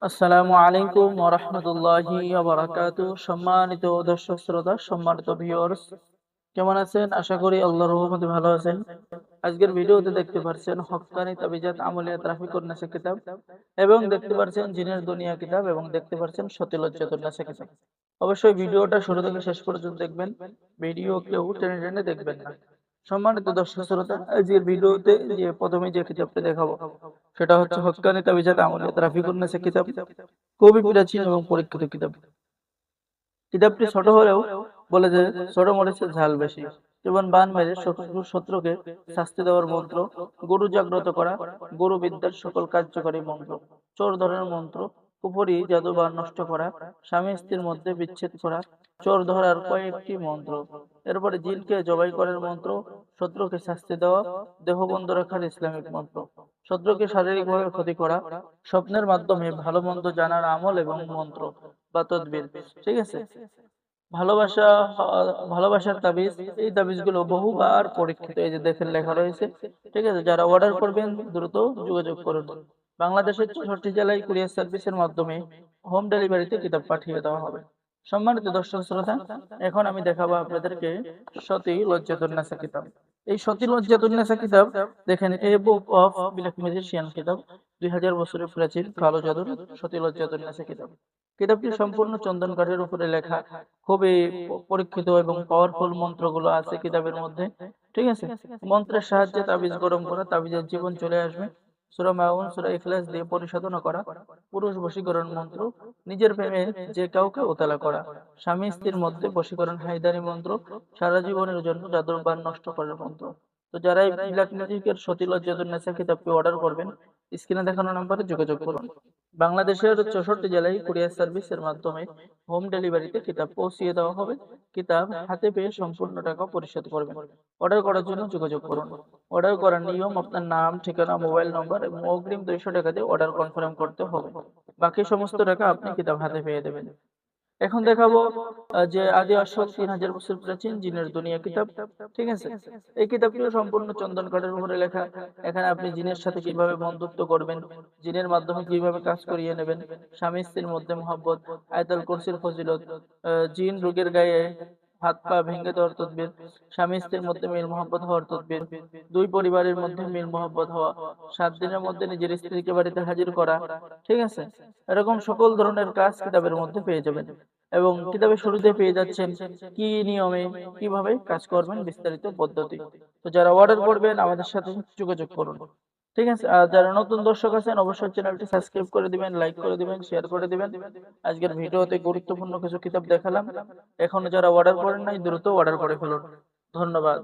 আসসালামু আলাইকুম ওয়া রাহমাতুল্লাহি ওয়া বারাকাতুহু। সম্মানিত দর্শক শ্রোতা, সম্মানিত ভিউয়ার্স, কেমন আছেন? আশা করি আল্লাহর রহমতে ভালো আছেন। আজকের ভিডিওতে দেখতে পাচ্ছেন হক্কানি তাবিজাত আমলিয়াত রাফিকুন নাসা কিতাব, এবং দেখতে পাচ্ছেন জিনের দুনিয়া কিতাব, এবং দেখতে পাচ্ছেন সতিলজ্জাতুন নাসা কিতাব। অবশ্যই ভিডিওটা শুরু থেকে শেষ পর্যন্ত দেখবেন। ভিডিও কেউ টেনে টেনে দেখবেন না। সম্মানিত দর্শক শ্রোতা, আজকের ভিডিওতে যে প্রথমে যে কিতাবটা দেখাবো সেটা হচ্ছে হক্কানি তাবিজাত আমলিয়াত রাফিকুন নাসা কিতাব। খুবই প্রাচীন এবং পরীক্ষিত কিতাব। কিতাবটি ছোট হলেও বলে যে ছোট মরিচের ঝাল বেশি। যেমন বান মেরে শত্রুকে শাস্তি দেওয়ার মন্ত্র, গরু জাগ্রত করা, গরু বিদ্যার সকল কার্যকরী মন্ত্র, চোর ধরার মন্ত্র, কুফরি জাদু বা নষ্ট করা, স্বামী স্ত্রীর মধ্যে বিচ্ছেদ করা, চোর ধরার কয়েকটি মন্ত্র। এরপরে জিনকে জবাই করার মন্ত্র, শত্রুকে শাস্তি দেওয়া, দেহ বন্ধ রাখার ইসলামিক মন্ত্র, শত্রুকে শারীরিকভাবে ক্ষতি করা, স্বপ্নের মাধ্যমে ভালো মন্দ জানার আমল এবং মন্ত্র বা তদবির। ঠিক আছে। ভালোবাসা, ভালোবাসার তাবিজ। এই তাবিজগুলো বহুবার পরীক্ষিত। এই যে দেখেন লেখা রয়েছে। ঠিক আছে, যারা অর্ডার করবেন দ্রুত যোগাযোগ করুন। বাংলাদেশের 64 জেলায় কুরিয়ার সার্ভিসের মাধ্যমে হোম ডেলিভারিতে কিতাব পাঠিয়ে দেওয়া হবে। সম্মানিত দর্শক শ্রোতা, এখন আমি দেখাবো আপনাদেরকে সতী লজ্জাতুন্নেসা কিতাব। এই সতী লজ্জাতুন্নেসা কিতাব দেখেন, এ বুক অফ ব্ল্যাক ম্যাজিশিয়ান কিতাব। 2000 বছরের প্রাচীন কালো জাদুর সতী লজ্জাতুন্নেসা কিতাব। কিতাবটি সম্পূর্ণ চন্দন কাঠের উপরে লেখা। খুবই পরীক্ষিত এবং পাওয়ারফুল মন্ত্রগুলো আছে কিতাবের মধ্যে। ঠিক আছে। মন্ত্রের সাহায্যে তাবিজ গরম করা, তাবিজের জীবন চলে আসবে। সূরা মাউন, সূরা ইখলাস দিয়ে পরিশোধনা করা, পুরুষ বশীকরণ মন্ত্র, নিজের প্রেমে যে কাউকে ওতালা করা, স্বামী স্ত্রীর মধ্যে বশীকরণ হায়দারি মন্ত্র, সারা জীবনের জন্য জাদুর বান নষ্ট করার মন্ত্র। তো যারা এই ব্ল্যাক ম্যাজিকের সতী লজ্জাতুন্নেসা কিতাবটি অর্ডার করবেন, স্ক্রিনে দেখানো নম্বরে যোগাযোগ করুন। বাংলাদেশের 64 জেলায় কুরিয়ার সার্ভিসের মাধ্যমে হোম ডেলিভারিতে কিতাব পৌঁছিয়ে দেওয়া হবে। কিতাব হাতে পেয়ে সম্পূর্ণ টাকা পরিশোধ করবেন। অর্ডার করার জন্য যোগাযোগ করুন। অর্ডার করার নিয়ম: আপনার নাম, ঠিকানা, মোবাইল নম্বর এবং অগ্রিম 200 টাকা দিয়ে অর্ডার কনফার্ম করতে হবে। বাকি সমস্ত টাকা আপনি কিতাব হাতে পেয়ে দেবেন। এখন দেখাবো যে আদি আসল 3000 বছর প্রাচীন জিনের দুনিয়া কিতাব। ঠিক আছে। এই কিতাবটিও সম্পূর্ণ চন্দন কাঠের উপরে লেখা। এখানে আপনি জিনের সাথে কিভাবে বন্ধুত্ব করবেন, জিনের মাধ্যমে কিভাবে কাজ করিয়ে নেবেন, স্বামী স্ত্রীর মধ্যে মহব্বত, আয়াতুল কুরসির ফজিলত, জিন রোগের গায়ে হাত পা ভেঙে দেওয়ার তদবির, স্বামী স্ত্রীর মধ্যে মিল মহব্বত হওয়ার তদবির, দুই পরিবারের মধ্যে মিল মহব্বত হওয়া, 7 দিনের মধ্যে নিজের স্ত্রীকে বাড়িতে হাজির করা। ঠিক আছে। এরকম সকল ধরনের কাজ কিতাবের মধ্যে পেয়ে যাবেন। এবং কিতাবের শুরুতে পেয়ে যাচ্ছেন কি নিয়মে কিভাবে কাজ করবেন, বিস্তারিত পদ্ধতি। তো যারা অর্ডার করবেন আমাদের সাথে যোগাযোগ করুন। ঠিক আছে। আর যারা নতুন দর্শক আছেন অবশ্যই চ্যানেলটি সাবস্ক্রাইব করে দিবেন, লাইক করে দিবেন, শেয়ার করে দিবেন। আজকের ভিডিওতে গুরুত্বপূর্ণ কিছু কিতাব দেখালাম। এখনো যারা অর্ডার করেন নাই দ্রুত অর্ডার করে ফেলুন। ধন্যবাদ।